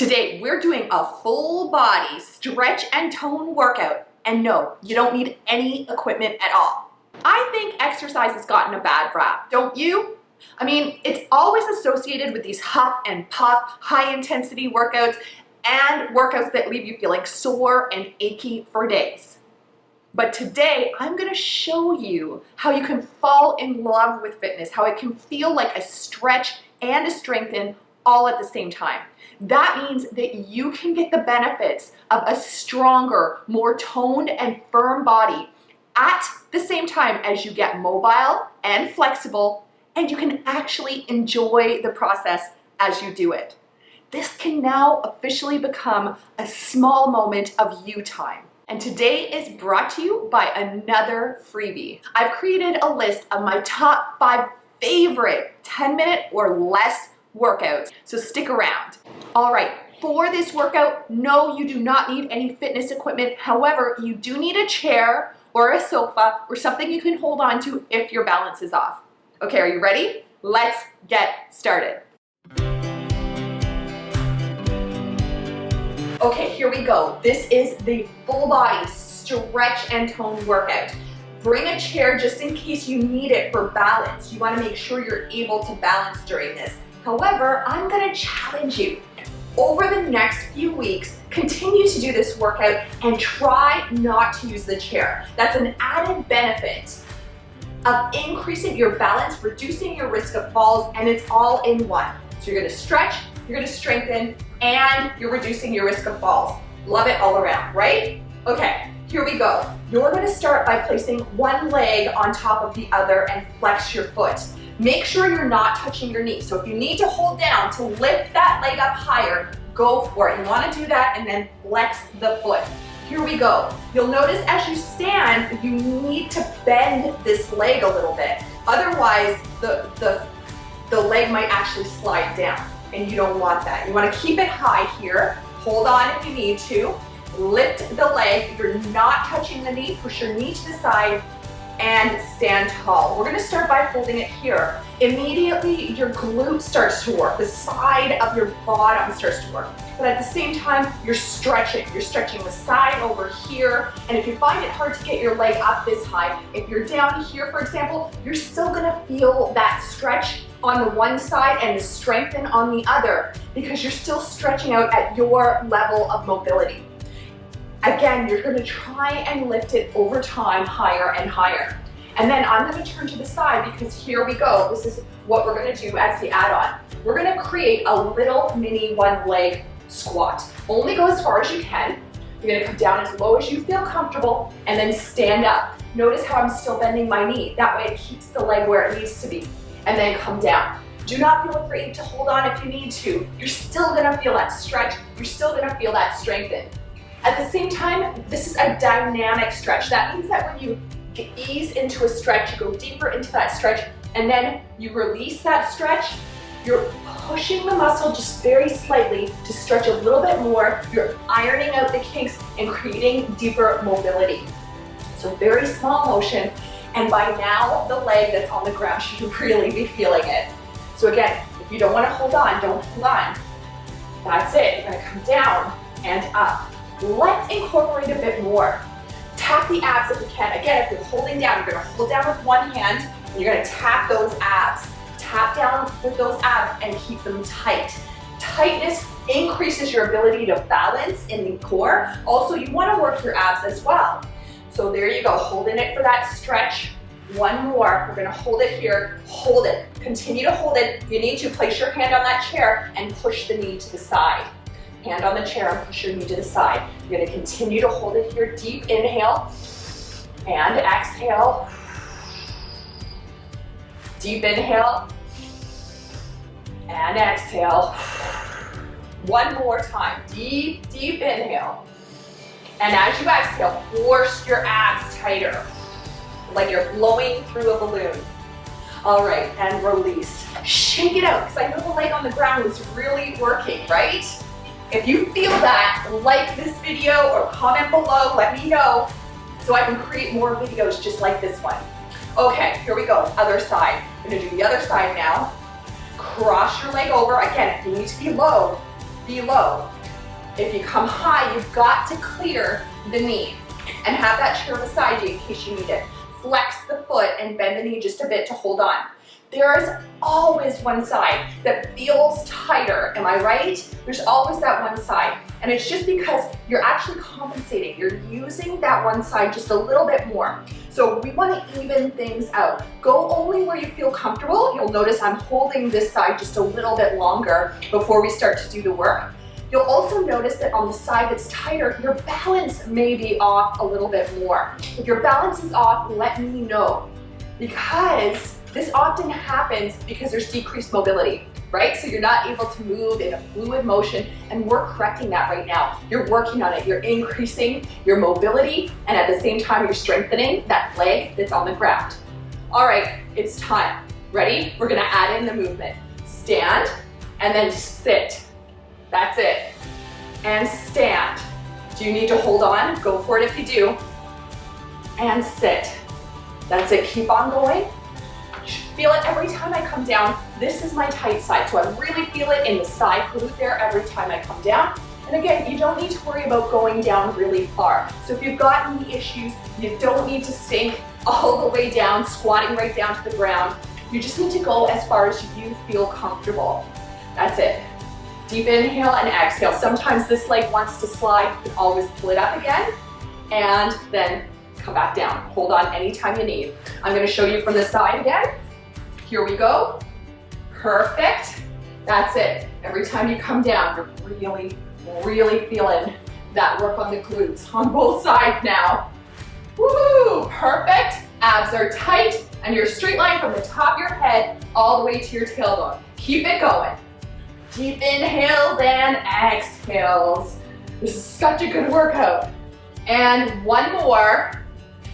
Today, we're doing a full body stretch and tone workout. And no, you don't need any equipment at all. I think exercise has gotten a bad rap, don't you? I mean, it's always associated with these huff and puff, high intensity workouts and workouts that leave you feeling sore and achy for days. But today, I'm gonna show you how you can fall in love with fitness, how it can feel like a stretch and a strengthen all at the same time. That means that you can get the benefits of a stronger, more toned and firm body at the same time as you get mobile and flexible, and you can actually enjoy the process as you do it. This can now officially become a small moment of you time. And today is brought to you by another freebie. I've created a list of my top 5 favorite 10-minute or less workouts, so stick around. All right, for this workout, no, you do not need any fitness equipment. However, you do need a chair or a sofa or something you can hold on to if your balance is off. Okay, are you ready? Let's get started. Okay, here we go. This is the full body stretch and tone workout. Bring a chair just in case you need it for balance. You want to make sure you're able to balance during this. However, I'm going to challenge you. Over the next few weeks, continue to do this workout and try not to use the chair. That's an added benefit of increasing your balance, reducing your risk of falls, and it's all in one. So you're going to stretch, you're going to strengthen, and you're reducing your risk of falls. Love it all around, right? Okay, here we go. You're going to start by placing one leg on top of the other and flex your foot. Make sure you're not touching your knee. So if you need to hold down to lift that leg up higher, go for it. You want to do that and then flex the foot. Here we go. You'll notice as you stand, you need to bend this leg a little bit. Otherwise, the leg might actually slide down, and you don't want that. You want to keep it high here. Hold on if you need to. Lift the leg. You're not touching the knee. Push your knee to the side and stand tall. We're gonna start by holding it here. Immediately, your glute starts to work. The side of your bottom starts to work. But at the same time, you're stretching. You're stretching the side over here. And if you find it hard to get your leg up this high, if you're down here, for example, you're still gonna feel that stretch on the one side and the strengthen on the other because you're still stretching out at your level of mobility. Again, you're going to try and lift it over time higher and higher. And then I'm going to turn to the side because here we go. This is what we're going to do as the add-on. We're going to create a little mini one leg squat. Only go as far as you can. You're going to come down as low as you feel comfortable and then stand up. Notice how I'm still bending my knee. That way it keeps the leg where it needs to be. And then come down. Do not feel afraid to hold on if you need to. You're still going to feel that stretch. You're still going to feel that strengthen. At the same time, this is a dynamic stretch. That means that when you ease into a stretch, you go deeper into that stretch, and then you release that stretch, you're pushing the muscle just very slightly to stretch a little bit more. You're ironing out the kinks and creating deeper mobility. So very small motion, and by now, the leg that's on the ground should really be feeling it. So again, if you don't want to hold on, don't hold on. That's it. You're going to come down and up. Let's incorporate a bit more. Tap the abs if you can. Again, if you're holding down, you're going to hold down with one hand and you're going to tap those abs. Tap down with those abs and keep them tight. Tightness increases your ability to balance in the core. Also, you want to work your abs as well. So there you go, holding it for that stretch. One more. We're going to hold it here. Hold it. Continue to hold it. If you need to, place your hand on that chair and push the knee to the side. Hand on the chair and push your knee to the side. You're going to continue to hold it here. Deep inhale and exhale. Deep inhale and exhale. One more time. Deep, deep inhale. And as you exhale, force your abs tighter, like you're blowing through a balloon. All right, and release. Shake it out, because I know the leg on the ground is really working, right? If you feel that, like this video or comment below, let me know so I can create more videos just like this one. Okay, here we go, other side. I'm gonna do the other side now. Cross your leg over. Again, if you need to be low, be low. If you come high, you've got to clear the knee and have that chair beside you in case you need it. Flex the foot and bend the knee just a bit to hold on. There is always one side that feels tighter, am I right? There's always that one side. And it's just because you're actually compensating. You're using that one side just a little bit more. So we want to even things out. Go only where you feel comfortable. You'll notice I'm holding this side just a little bit longer before we start to do the work. You'll also notice that on the side that's tighter, your balance may be off a little bit more. If your balance is off, let me know. Because this often happens because there's decreased mobility, right? So you're not able to move in a fluid motion, and we're correcting that right now. You're working on it. You're increasing your mobility, and at the same time, you're strengthening that leg that's on the ground. All right, it's time. Ready? We're gonna add in the movement. Stand, and then sit. That's it. And stand. Do you need to hold on? Go for it if you do. And sit. That's it. Keep on going. Feel it every time I come down. This is my tight side, so I really feel it in the side glute there every time I come down. And again, you don't need to worry about going down really far. So if you've got knee issues, you don't need to sink all the way down, squatting right down to the ground. You just need to go as far as you feel comfortable. That's it. Deep inhale and exhale. Sometimes this leg wants to slide, you can always pull it up again, and then come back down. Hold on anytime you need. I'm gonna show you from the side again. Here we go. Perfect. That's it. Every time you come down, you're really, really feeling that work on the glutes on both sides now. Woo! Perfect. Abs are tight, and you're straight line from the top of your head all the way to your tailbone. Keep it going. Deep inhales and exhales. This is such a good workout. And one more.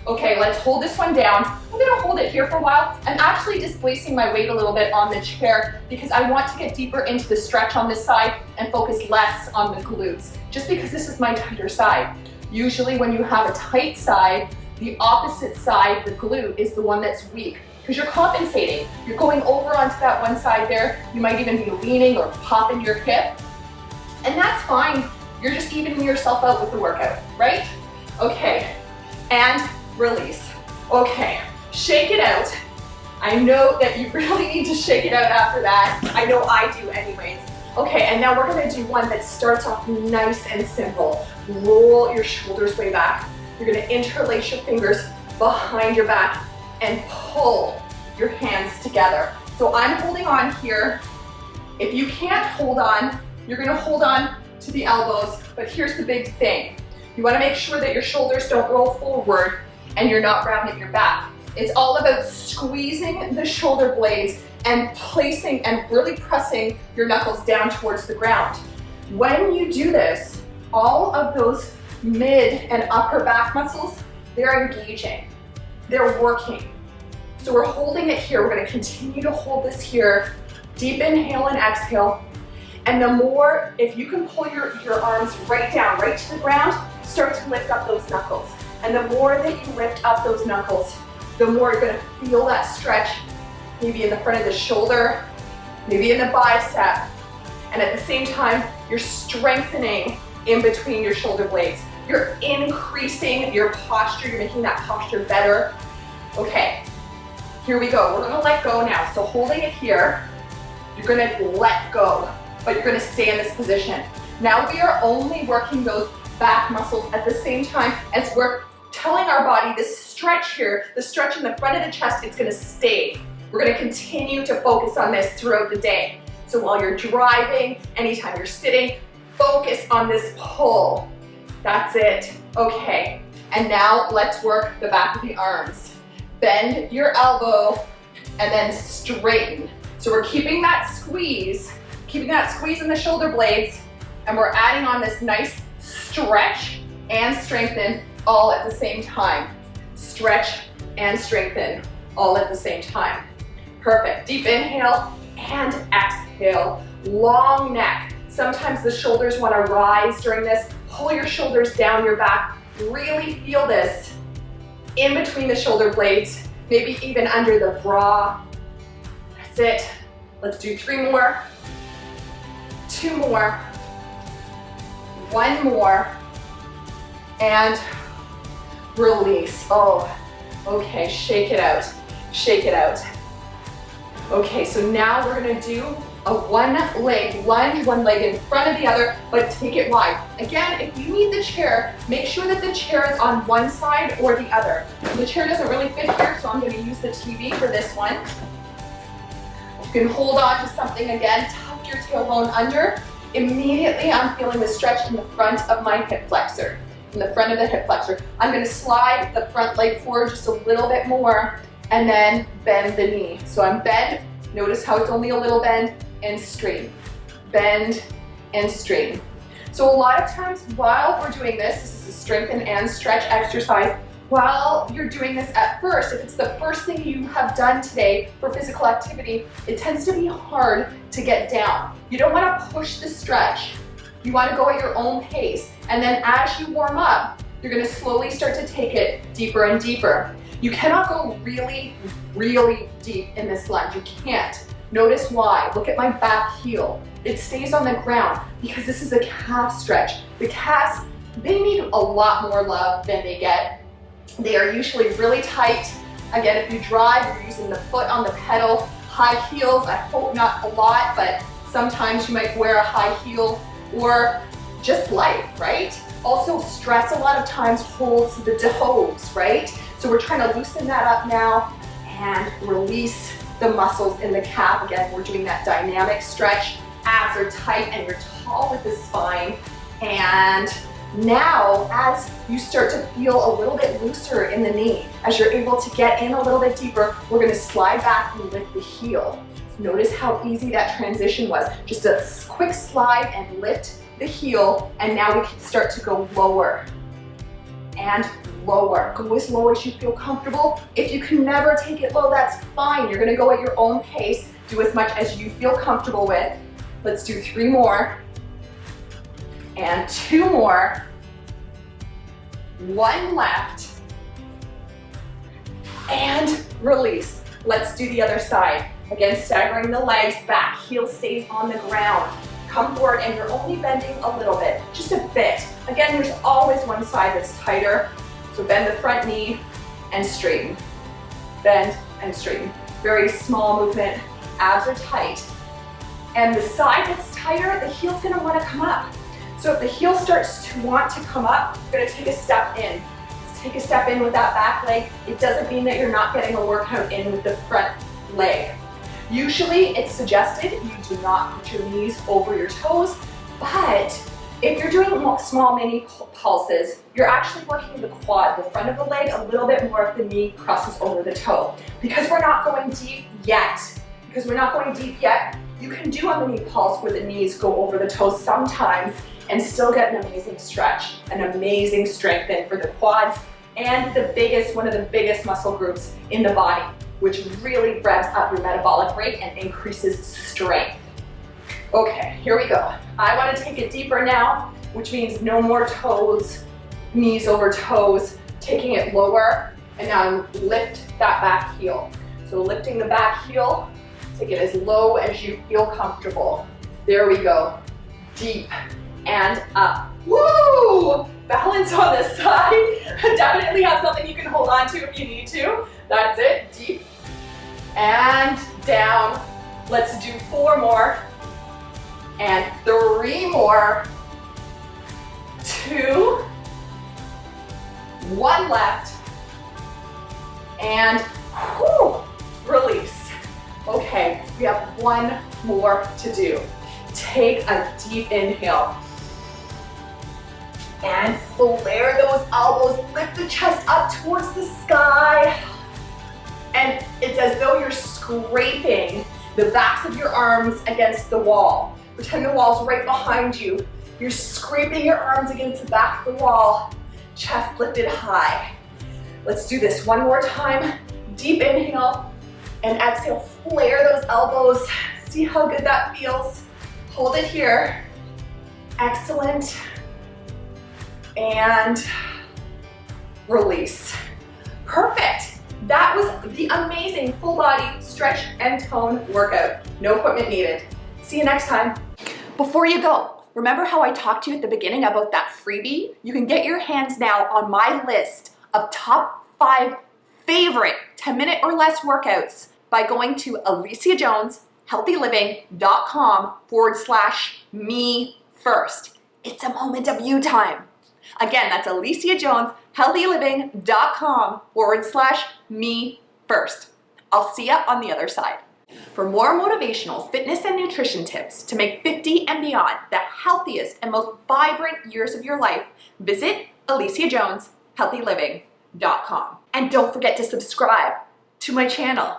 Okay, let's hold this one down. I'm gonna hold it here for a while. I'm actually displacing my weight a little bit on the chair because I want to get deeper into the stretch on this side and focus less on the glutes, just because this is my tighter side. Usually when you have a tight side, the opposite side, the glute, is the one that's weak because you're compensating. You're going over onto that one side there. You might even be leaning or popping your hip, and that's fine. You're just evening yourself out with the workout, right? Okay, and release. Okay, shake it out. I know that you really need to shake it out after that. I know I do anyways. Okay, and now we're gonna do one that starts off nice and simple. Roll your shoulders way back. You're gonna interlace your fingers behind your back and pull your hands together. So I'm holding on here. If you can't hold on, you're gonna hold on to the elbows, but here's the big thing. You wanna make sure that your shoulders don't roll forward and you're not rounding your back. It's all about squeezing the shoulder blades and placing and really pressing your knuckles down towards the ground. When you do this, all of those mid and upper back muscles, they're engaging, they're working. So we're holding it here. We're gonna continue to hold this here. Deep inhale and exhale. And the more, if you can pull your arms right down, right to the ground, start to lift up those knuckles. And the more that you lift up those knuckles, the more you're gonna feel that stretch, maybe in the front of the shoulder, maybe in the bicep. And at the same time, you're strengthening in between your shoulder blades. You're increasing your posture, you're making that posture better. Okay, here we go. We're gonna let go now. So holding it here, you're gonna let go, but you're gonna stay in this position. Now we are only working those back muscles at the same time as we're telling our body this stretch here, the stretch in the front of the chest, it's gonna stay. We're gonna continue to focus on this throughout the day. So while you're driving, anytime you're sitting, focus on this pull. That's it. Okay, and now let's work the back of the arms. Bend your elbow and then straighten. So we're keeping that squeeze in the shoulder blades, and we're adding on this nice stretch and strengthen all at the same time. Stretch and strengthen all at the same time. Perfect. Deep inhale and exhale. Long neck. Sometimes the shoulders want to rise during this. Pull your shoulders down your back. Really feel this in between the shoulder blades, maybe even under the bra. That's it. Let's do 3 more. 2 more. One more, and release. Oh, okay, shake it out, shake it out. Okay, so now we're gonna do a one leg lunge, one leg in front of the other, but take it wide. Again, if you need the chair, make sure that the chair is on one side or the other. The chair doesn't really fit here, so I'm gonna use the TV for this one. You can hold on to something again, tuck your tailbone under. Immediately, I'm feeling the stretch in the front of my hip flexor, in the front of the hip flexor. I'm gonna slide the front leg forward just a little bit more and then bend the knee. So I'm bent, notice how it's only a little bend, and straighten, bend and straighten. So a lot of times while we're doing this is a strengthen and stretch exercise. While you're doing this at first, if it's the first thing you have done today for physical activity, it tends to be hard to get down. You don't want to push the stretch. You want to go at your own pace. And then as you warm up, you're going to slowly start to take it deeper and deeper. You cannot go really, really deep in this lunge. You can't. Notice why. Look at my back heel. It stays on the ground because this is a calf stretch. The calves, they need a lot more love than they get. They are usually really tight. Again, if you drive, you're using the foot on the pedal. High heels, I hope not a lot, but sometimes you might wear a high heel or just life, right? Also, stress a lot of times holds the toes, right? So we're trying to loosen that up now and release the muscles in the calf. Again, we're doing that dynamic stretch. Abs are tight and you're tall with the spine. And now, as you start to feel a little bit looser in the knee, as you're able to get in a little bit deeper, we're gonna slide back and lift the heel. Notice how easy that transition was. Just a quick slide and lift the heel, and now we can start to go lower and lower. Go as low as you feel comfortable. If you can never take it low, that's fine. You're gonna go at your own pace. Do as much as you feel comfortable with. Let's do 3 more. And 2 more. 1 left. And release. Let's do the other side. Again, staggering the legs, back heel stays on the ground. Come forward and you're only bending a little bit, just a bit. Again, there's always one side that's tighter. So bend the front knee and straighten. Bend and straighten. Very small movement. Abs are tight. And the side that's tighter, the heel's gonna wanna come up. So if the heel starts to want to come up, you're gonna take a step in. Just take a step in with that back leg. It doesn't mean that you're not getting a workout in with the front leg. Usually it's suggested you do not put your knees over your toes, but if you're doing small mini pulses, you're actually working the quad, the front of the leg, a little bit more if the knee crosses over the toe. Because we're not going deep yet, you can do a mini pulse where the knees go over the toes sometimes and still get an amazing stretch, an amazing strengthen for the quads and one of the biggest muscle groups in the body, which really revs up your metabolic rate and increases strength. Okay, here we go. I want to take it deeper now, which means no more toes, knees over toes, taking it lower, and now lift that back heel. So lifting the back heel, take it as low as you feel comfortable. There we go. Deep and up. Woo! Balance on this side. Definitely have something you can hold on to if you need to. That's it. Deep and down. Let's do 4 more and 3 more. 2, 1 left, and release. Okay, we have 1 more to do. Take a deep inhale and flare those elbows, lift the chest up towards the sky. And it's as though you're scraping the backs of your arms against the wall. Pretend the wall's right behind you. You're scraping your arms against the back of the wall, chest lifted high. Let's do this 1 more time. Deep inhale and exhale, flare those elbows. See how good that feels. Hold it here. Excellent. And release. Perfect. That was the amazing full body stretch and tone workout. No equipment needed. See you next time. Before you go, Remember how I talked to you at the beginning about that freebie? You can get your hands now on my list of top 5 favorite 10-minute or less workouts by going to aliciajoneshealthyliving.com/me first. It's a moment of you time. Again, that's aliciajoneshealthyliving.com/me first. I'll see ya on the other side. For more motivational fitness and nutrition tips to make 50 and beyond the healthiest and most vibrant years of your life, visit aliciajoneshealthyliving.com. And don't forget to subscribe to my channel.